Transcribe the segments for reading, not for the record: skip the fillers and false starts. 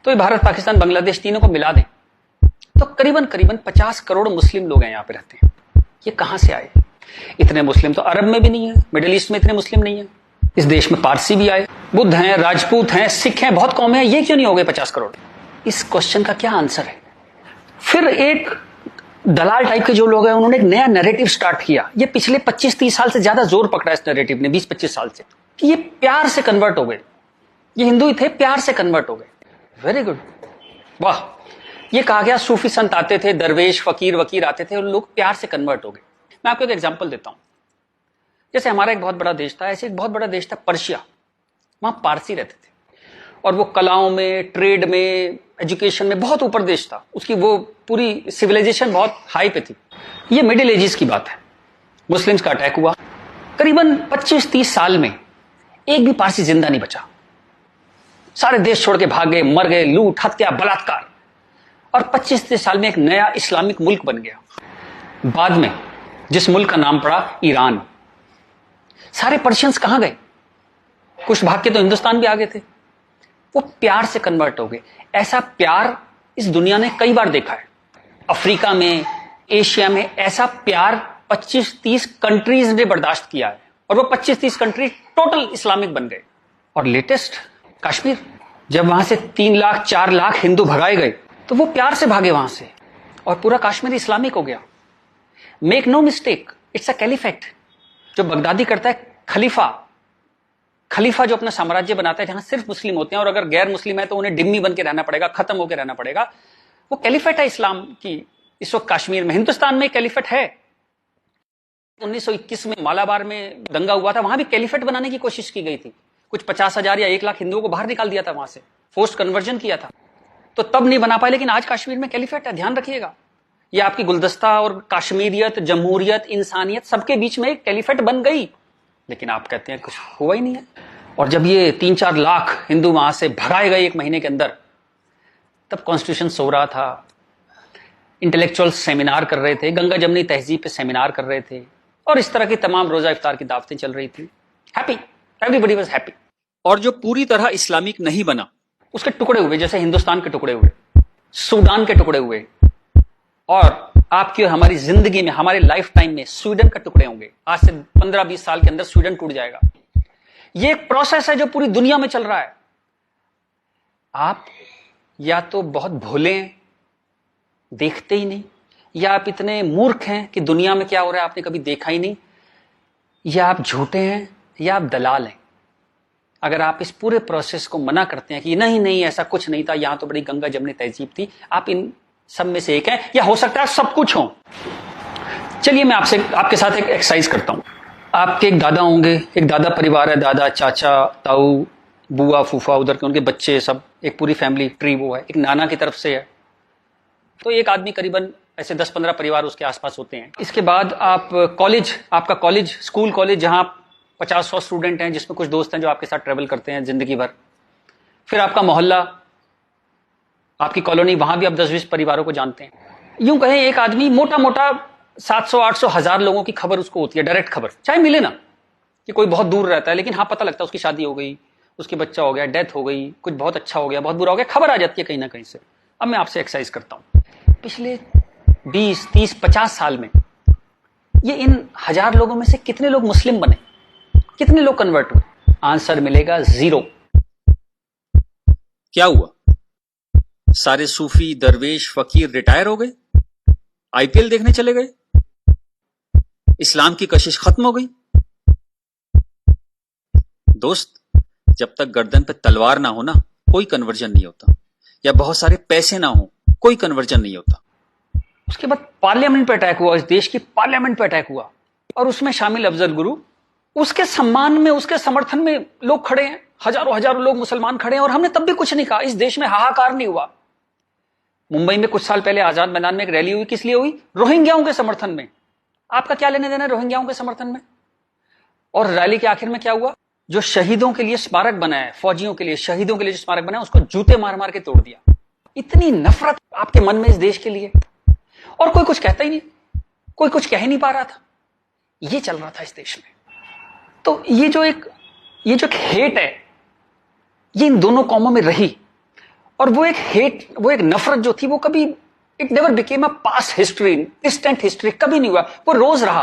तो ये भारत, पाकिस्तान, बांग्लादेश तीनों को मिला दें तो करीबन करीबन 50 करोड़ मुस्लिम लोग हैं यहाँ पे रहते हैं। ये कहां से आए? इतने मुस्लिम तो अरब में भी नहीं है, मिडिल ईस्ट में इतने मुस्लिम नहीं है। इस देश में पारसी भी आए, बुद्ध हैं, राजपूत हैं, सिख हैं, बहुत कौमें हैं, ये क्यों नहीं हो गए 50 करोड़? इस क्वेश्चन का क्या आंसर है? फिर एक दलाल टाइप के जो लोग हैं उन्होंने एक नया नैरेटिव स्टार्ट किया। ये पिछले 25-30 साल से ज्यादा जोर पकड़ा इस नैरेटिव ने, 20-25 साल से, कि ये प्यार से कन्वर्ट हो गए। ये हिंदू ही थे, प्यार से कन्वर्ट हो गए। वेरी गुड, वाह। ये कहा गया सूफी संत आते थे, दरवेश, फकीर, वकीर आते थे और लोग प्यार से कन्वर्ट हो गए। मैं आपको एक एग्जांपल देता हूं। जैसे हमारा एक बहुत बड़ा देश था, ऐसे एक बहुत बड़ा देश था पर्शिया। वहां पारसी रहते थे और वो कलाओं में, ट्रेड में, एजुकेशन में बहुत ऊपर देश था। उसकी वो पूरी सिविलाइजेशन बहुत हाई पे थी। ये मिडिल एजेस की बात है। मुस्लिम्स का अटैक हुआ, करीबन 25-30 साल में एक भी पारसी जिंदा नहीं बचा। सारे देश छोड़ के भाग गए, मर गए, लूट, हत्या, बलात्कार। और 25-30 साल में एक नया इस्लामिक मुल्क बन गया। बाद में जिस मुल्क का नाम पड़ा ईरान। सारे पर्शियंस कहां गए? कुछ भाग के तो हिंदुस्तान भी आ गए थे। वो प्यार से कन्वर्ट हो गए। ऐसा प्यार इस दुनिया ने कई बार देखा है। अफ्रीका में, एशिया में ऐसा प्यार 25-30 कंट्रीज ने बर्दाश्त किया है और वो 25-30 कंट्री टोटल इस्लामिक बन गए। और लेटेस्ट कश्मीर, जब वहां से 3 लाख 4 लाख हिंदू भगाए गए तो वो प्यार से भागे वहां से और पूरा कश्मीर इस्लामिक हो गया। Make no mistake, it's a caliphate. जो बगदादी करता है खलीफा जो अपना साम्राज्य बनाता है जहां सिर्फ मुस्लिम होते हैं और अगर गैर मुस्लिम है तो उन्हें डिम्मी बन के रहना पड़ेगा, खत्म होकर रहना पड़ेगा। वो कैलिफेट है इस्लाम की। इस वक्त कश्मीर में, हिंदुस्तान में कैलिफेट है। 1921 में मालाबार में दंगा हुआ था, वहां भी कैलिफेट बनाने की कोशिश की गई थी। कुछ 50,000 या 1 लाख हिंदुओं को बाहर निकाल दिया था वहां से, फोर्स्ड कन्वर्जन किया था। तो तब नहीं बना पाए, लेकिन आज कश्मीर में कैलिफेट है। ध्यान रखिएगा, ये आपकी गुलदस्ता और कश्मीरियत, जमहूरियत, इंसानियत सबके बीच में एक कैलिफेट बन गई। लेकिन आप कहते हैं कुछ हुआ ही नहीं है। और जब ये 3-4 लाख हिंदू वहां से भगाए गए 1 महीने के अंदर, तब कॉन्स्टिट्यूशन सो रहा था, इंटेलेक्चुअल सेमिनार कर रहे थे, गंगा जमनी तहजीब पे सेमिनार कर रहे थे और इस तरह की तमाम रोजा इफ्तार की दावतें चल रही थी। Happy, everybody was happy. और जो पूरी तरह इस्लामिक नहीं बना, उसके टुकड़े हुए, जैसे हिंदुस्तान के टुकड़े हुए, सूडान के टुकड़े हुए, और आपकी और हमारी जिंदगी में, हमारे लाइफ टाइम में स्वीडन का टुकड़े होंगे। आज से 15-20 साल के अंदर स्वीडन टूट जाएगा। ये एक प्रोसेस है जो पूरी दुनिया में चल रहा है। आप या तो बहुत भोले हैं, देखते ही नहीं, या आप इतने मूर्ख हैं कि दुनिया में क्या हो रहा है आपने कभी देखा ही नहीं, या आप झूठे हैं, या आप दलाल हैं। अगर आप इस पूरे प्रोसेस को मना करते हैं कि नहीं नहीं ऐसा कुछ नहीं था, यहां तो बड़ी गंगा जमनी तहजीब थी, आप इन सब में से एक है, या हो सकता है सब कुछ हो। चलिए मैं आपके साथ एक एक्सरसाइज करता हूं। आपके एक दादा होंगे, एक दादा परिवार है, दादा, चाचा, ताऊ, बुआ, फूफा, उधर के उनके बच्चे, सब एक पूरी फैमिली ट्री वो है। एक नाना की तरफ से है, तो एक आदमी करीबन ऐसे 10-15 परिवार उसके आसपास होते हैं। इसके बाद आप कॉलेज, आपका कॉलेज, स्कूल कॉलेज, जहां 50-100 स्टूडेंट हैं, जिसमें कुछ दोस्त हैं जो आपके साथ ट्रेवल करते हैं जिंदगी भर। फिर आपका मोहल्ला, आपकी कॉलोनी, वहां भी आप 10-20 परिवारों को जानते हैं। यूं कहें एक आदमी मोटा मोटा 700-800 1000 लोगों की खबर उसको होती है, डायरेक्ट खबर, चाहे मिले ना कि कोई बहुत दूर रहता है, लेकिन हाँ पता लगता है उसकी शादी हो गई, उसके बच्चा हो गया, डेथ हो गई, कुछ बहुत अच्छा हो गया, बहुत बुरा हो गया, खबर आ जाती है कहीं ना कहीं से। अब मैं आपसे एक्सरसाइज करता हूं, पिछले 20, 30, 50 साल में ये इन 1000 लोगों में से कितने लोग मुस्लिम बने, कितने लोग कन्वर्ट हुए? आंसर मिलेगा 0। क्या हुआ? सारे सूफी, दरवेश, फकीर रिटायर हो गए, आईपीएल देखने चले गए, इस्लाम की कशिश खत्म हो गई। दोस्त, जब तक गर्दन पे तलवार ना हो ना, कोई कन्वर्जन नहीं होता, या बहुत सारे पैसे ना हो, कोई कन्वर्जन नहीं होता। उसके बाद पार्लियामेंट पे अटैक हुआ, इस देश की पार्लियामेंट पे अटैक हुआ, और उसमें शामिल अफजल गुरु, उसके सम्मान में, उसके समर्थन में लोग खड़े हैं, हजारों लोग मुसलमान खड़े हैं, और हमने तब भी कुछ नहीं कहा। इस देश में हाहाकार नहीं हुआ। मुंबई में कुछ साल पहले आजाद मैदान में एक रैली हुई, किस लिए हुई? रोहिंग्याओं के समर्थन में। आपका क्या लेने देना रोहिंग्याओं के समर्थन में? और रैली के आखिर में क्या हुआ? जो शहीदों के लिए स्मारक बना है, फौजियों के लिए, शहीदों के लिए जो स्मारक बना है, उसको जूते मार मार के तोड़ दिया। इतनी नफरत आपके मन में इस देश के लिए, और कोई कुछ कहता ही नहीं, कोई कुछ कह ही नहीं पा रहा था। ये चल रहा था इस देश में। तो ये जो एक हेट है, ये इन दोनों कौमों में रही, और वो एक नफरत जो थी वो कभी, it never became a past history, distant history, कभी नहीं हुआ। वो रोज रहा।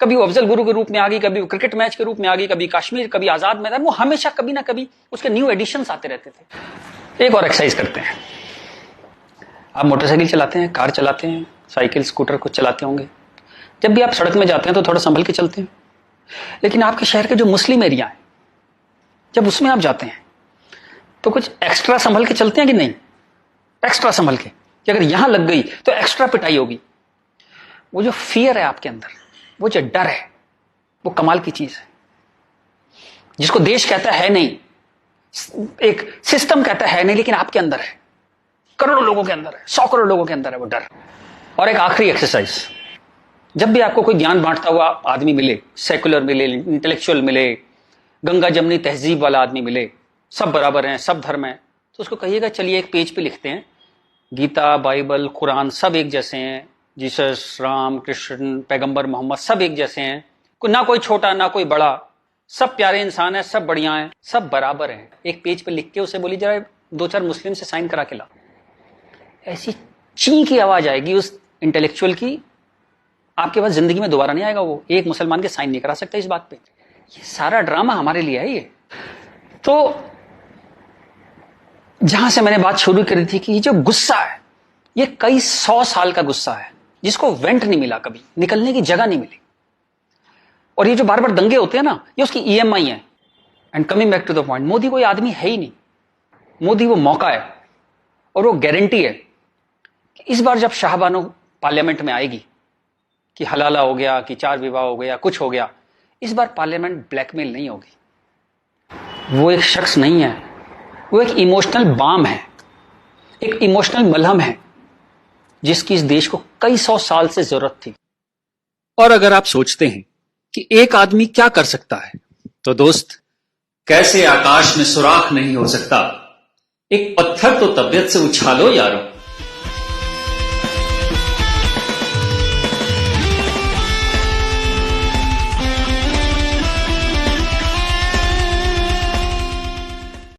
कभी वो अफजल गुरु के रूप में आ गई, कभी वो क्रिकेट मैच के रूप में आ गई, कभी कश्मीर, कभी आजाद मैदान, वो हमेशा कभी ना कभी उसके न्यू एडिशंस आते रहते थे। एक और एक्सरसाइज करते हैं। आप मोटरसाइकिल चलाते हैं, कार चलाते हैं, साइकिल, स्कूटर कुछ चलाते होंगे। जब भी आप सड़क में जाते हैं तो थोड़ा संभल के चलते हैं। लेकिन आपके शहर के जो मुस्लिम एरिया है, जब उसमें आप जाते हैं तो कुछ एक्स्ट्रा संभल के चलते हैं कि नहीं? एक्स्ट्रा संभल के, कि अगर यहां लग गई तो एक्स्ट्रा पिटाई होगी। वो जो फियर है आपके अंदर, वो जो डर है, वो कमाल की चीज है, जिसको देश कहता है नहीं, एक सिस्टम कहता है नहीं, लेकिन आपके अंदर है, करोड़ों लोगों के अंदर है, 100 करोड़ लोगों के अंदर है वो डर। और एक आखिरी एक्सरसाइज, जब भी आपको कोई ज्ञान बांटता हुआ आदमी मिले, सेकुलर मिले, इंटेलेक्चुअल मिले, गंगा जमनी तहजीब वाला आदमी मिले, सब बराबर हैं, सब धर्म है, तो उसको कहिएगा चलिए एक पेज पे लिखते हैं, गीता, बाइबल, कुरान सब एक जैसे हैं, जीसस, राम, कृष्ण, पैगंबर मोहम्मद सब एक जैसे हैं, ना कोई छोटा ना कोई बड़ा, सब प्यारे इंसान है, सब बढ़िया हैं, सब बराबर हैं। एक पेज पे लिख के उसे बोली जरा 2-4 मुस्लिम से साइन करा के ला। ऐसी ची की आवाज आएगी उस इंटेलेक्चुअल की, आपके पास जिंदगी में दोबारा नहीं आएगा। वो एक मुसलमान के साइन नहीं करा सकता इस बात पे। ये सारा ड्रामा हमारे लिए है। ये तो जहां से मैंने बात शुरू करी थी कि ये जो गुस्सा है, ये कई 100 साल का गुस्सा है, जिसको वेंट नहीं मिला, कभी निकलने की जगह नहीं मिली। और ये जो बार बार दंगे होते हैं ना, ये उसकी EMI है। And coming back to the point, Modi कोई आदमी है ही नहीं। मोदी वो मौका है और वो गारंटी है कि इस बार जब शाहबानो पार्लियामेंट में आएगी, कि हलाला हो गया, कि 4 विवाह हो गया, कुछ हो गया, इस बार पार्लियामेंट ब्लैकमेल नहीं होगी। वो एक शख्स नहीं है, वो एक इमोशनल बाम है, एक इमोशनल मलहम है, जिसकी इस देश को कई 100 साल से जरूरत थी। और अगर आप सोचते हैं कि एक आदमी क्या कर सकता है, तो दोस्त, कैसे आकाश में सुराख नहीं हो सकता, एक पत्थर तो तबीयत से उछालो यारो।